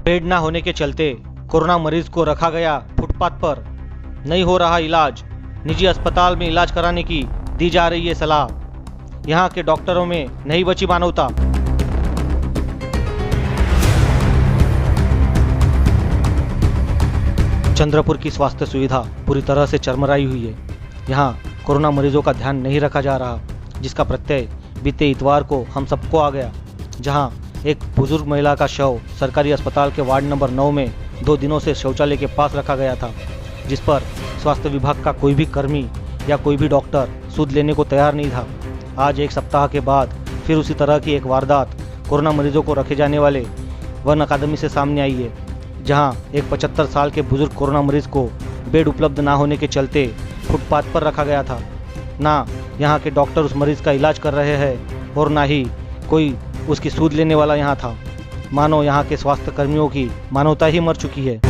Bed ना होने के चलते कोरोना मरीज को रखा गया फुटपाथ पर। नहीं हो रहा इलाज, निजी अस्पताल में इलाज कराने की दी जा रही है सलाह। यहाँ के डॉक्टरों में नहीं बची मानवता। चंद्रपुर की स्वास्थ्य सुविधा पूरी तरह से चरमराई हुई है। यहाँ कोरोना मरीजों का ध्यान नहीं रखा जा रहा, जिसका प्रत्यय बीते इतवार को हम सबको आ गया, जहाँ एक बुजुर्ग महिला का शव सरकारी अस्पताल के वार्ड नंबर 9 में 2 दिनों से शौचालय के पास रखा गया था, जिस पर स्वास्थ्य विभाग का कोई भी कर्मी या कोई भी डॉक्टर सुध लेने को तैयार नहीं था। आज एक सप्ताह के बाद फिर उसी तरह की एक वारदात कोरोना मरीजों को रखे जाने वाले वन अकादमी से सामने आई है, जहां एक 75 साल के बुजुर्ग कोरोना मरीज को बेड उपलब्ध ना होने के चलते फुटपाथ पर रखा गया था। ना यहाँ के डॉक्टर उस मरीज का इलाज कर रहे हैं और ना ही कोई उसकी सूद लेने वाला यहाँ था। मानो यहाँ के स्वास्थ्य कर्मियों की मानवता ही मर चुकी है।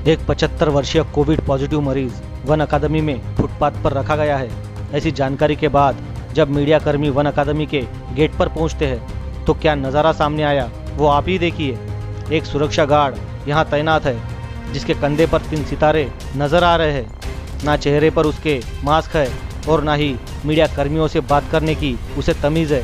एक 75 वर्षीय कोविड पॉजिटिव मरीज वन अकादमी में फुटपाथ पर रखा गया है। ऐसी जानकारी के बाद जब मीडिया कर्मी वन अकादमी के गेट पर पहुंचते हैं तो क्या नज़ारा सामने आया वो आप ही देखिए। एक सुरक्षा गार्ड यहां तैनात है, जिसके कंधे पर 3 सितारे नजर आ रहे हैं। ना चेहरे पर उसके मास्क है और ना ही मीडिया कर्मियों से बात करने की उसे तमीज़ है।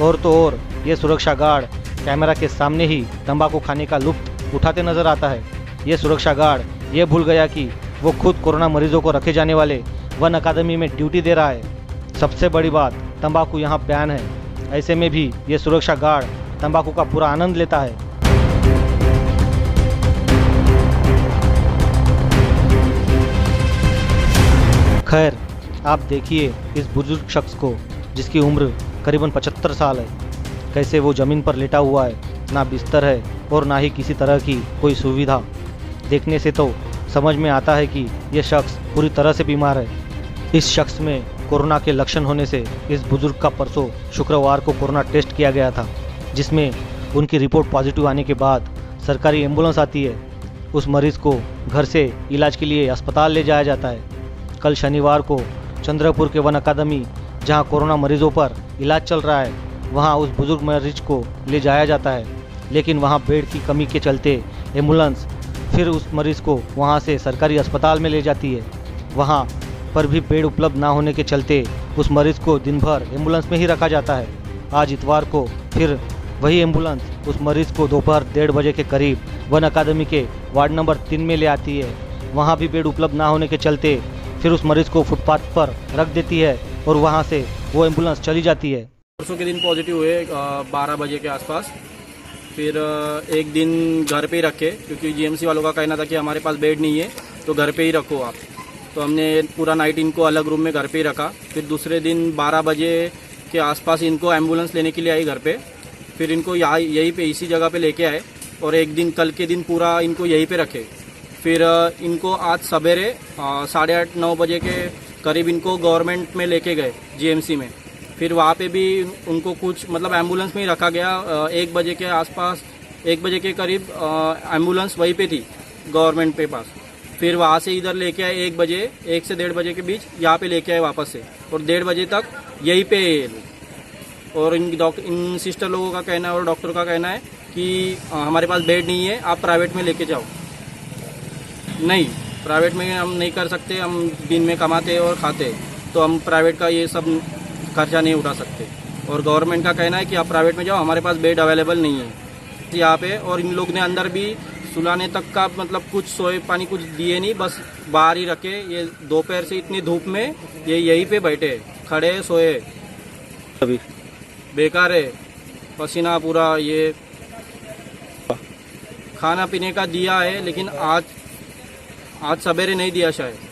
और तो और ये सुरक्षा गार्ड कैमरा के सामने ही तंबाकू खाने का लुत्फ उठाते नजर आता है। ये सुरक्षा गार्ड ये भूल गया कि वो खुद कोरोना मरीजों को रखे जाने वाले वन अकादमी में ड्यूटी दे रहा है। सबसे बड़ी बात, तंबाकू यहाँ बैन है। ऐसे में भी ये सुरक्षा गार्ड तंबाकू का पूरा आनंद लेता है। खैर, आप देखिए इस बुजुर्ग शख्स को, जिसकी उम्र करीबन 75 साल है। कैसे वो ज़मीन पर लेटा हुआ है, ना बिस्तर है और ना ही किसी तरह की कोई सुविधा। देखने से तो समझ में आता है कि ये शख्स पूरी तरह से बीमार है। इस शख्स में कोरोना के लक्षण होने से इस बुजुर्ग का परसों शुक्रवार को कोरोना टेस्ट किया गया था, जिसमें उनकी रिपोर्ट पॉजिटिव आने के बाद सरकारी एम्बुलेंस आती है। उस मरीज़ को घर से इलाज के लिए अस्पताल ले जाया जाता है। कल शनिवार को चंद्रपुर के वन अकादमी, जहां कोरोना मरीजों पर इलाज चल रहा है, वहां उस बुजुर्ग मरीज को ले जाया जाता है, लेकिन वहां बेड की कमी के चलते एम्बुलेंस फिर उस मरीज को वहां से सरकारी अस्पताल में ले जाती है। वहां पर भी बेड उपलब्ध ना होने के चलते उस मरीज को दिन भर एम्बुलेंस में ही रखा जाता है। आज इतवार को फिर वही एम्बुलेंस उस मरीज को दोपहर 1:30 बजे के करीब वन अकादमी के वार्ड नंबर 3 में ले आती है। वहां भी बेड उपलब्ध ना होने के चलते फिर उस मरीज को फुटपाथ पर रख देती है और वहां से वो एम्बुलेंस चली जाती है। परसों के दिन पॉजिटिव हुए 12 बजे के आसपास। फिर एक दिन घर पे ही रखे, क्योंकि जीएमसी वालों का कहना था कि हमारे पास बेड नहीं है तो घर पे ही रखो आप। तो हमने पूरा नाइट इनको अलग रूम में घर पे ही रखा। फिर दूसरे दिन 12 बजे के आसपास इनको एम्बुलेंस लेने के लिए आई घर पे। फिर इनको यहीं पे इसी जगह पे लेके आए और एक दिन कल के दिन पूरा इनको यहीं पे रखे। फिर इनको आज सवेरे 8:30-9 बजे के करीब इनको गवर्नमेंट में लेके गए जीएमसी में। फिर वहाँ पे भी उनको कुछ मतलब एम्बुलेंस में ही रखा गया। 1 बजे के आसपास, 1 बजे के करीब एम्बुलेंस वहीं पे थी गवर्नमेंट के पास। फिर वहाँ से इधर लेके आए 1 बजे, 1 से 1:30 बजे के बीच यहाँ पे लेके आए वापस से, और 1:30 बजे तक यहीं पे। और इन सिस्टर लोगों का कहना है और डॉक्टर का कहना है कि हमारे पास बेड नहीं है, आप प्राइवेट में लेके जाओ। नहीं, प्राइवेट में हम नहीं कर सकते, हम दिन में कमाते और खाते, तो हम प्राइवेट का ये सब खर्चा नहीं उठा सकते। और गवर्नमेंट का कहना है कि आप प्राइवेट में जाओ, हमारे पास बेड अवेलेबल नहीं है यहाँ पे। और इन लोग ने अंदर भी सुलाने तक का मतलब कुछ सोए पानी कुछ दिए नहीं, बस बाहर ही रखे। ये दोपहर से इतनी धूप में ये यहीं पे बैठे खड़े सोए। अभी बेकार है, पसीना पूरा। ये खाना पीने का दिया है, लेकिन आज सवेरे नहीं दिया शायद।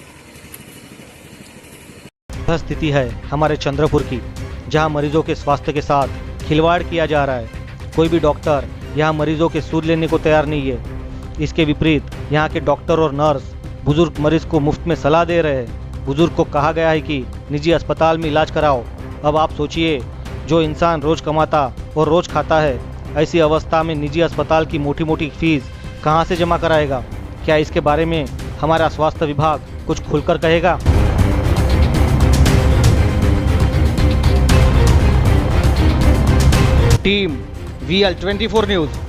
यह स्थिति है हमारे चंद्रपुर की, जहां मरीजों के स्वास्थ्य के साथ खिलवाड़ किया जा रहा है। कोई भी डॉक्टर यहां मरीजों के सूद लेने को तैयार नहीं है। इसके विपरीत यहां के डॉक्टर और नर्स बुजुर्ग मरीज को मुफ्त में सलाह दे रहे हैं। बुजुर्ग को कहा गया है कि निजी अस्पताल में इलाज कराओ। अब आप सोचिए, जो इंसान रोज कमाता और रोज खाता है। ऐसी अवस्था में निजी अस्पताल की मोटी मोटी फीस कहां से जमा कराएगा? क्या इसके बारे में हमारा स्वास्थ्य विभाग कुछ खुलकर कहेगा? Team VL24 news.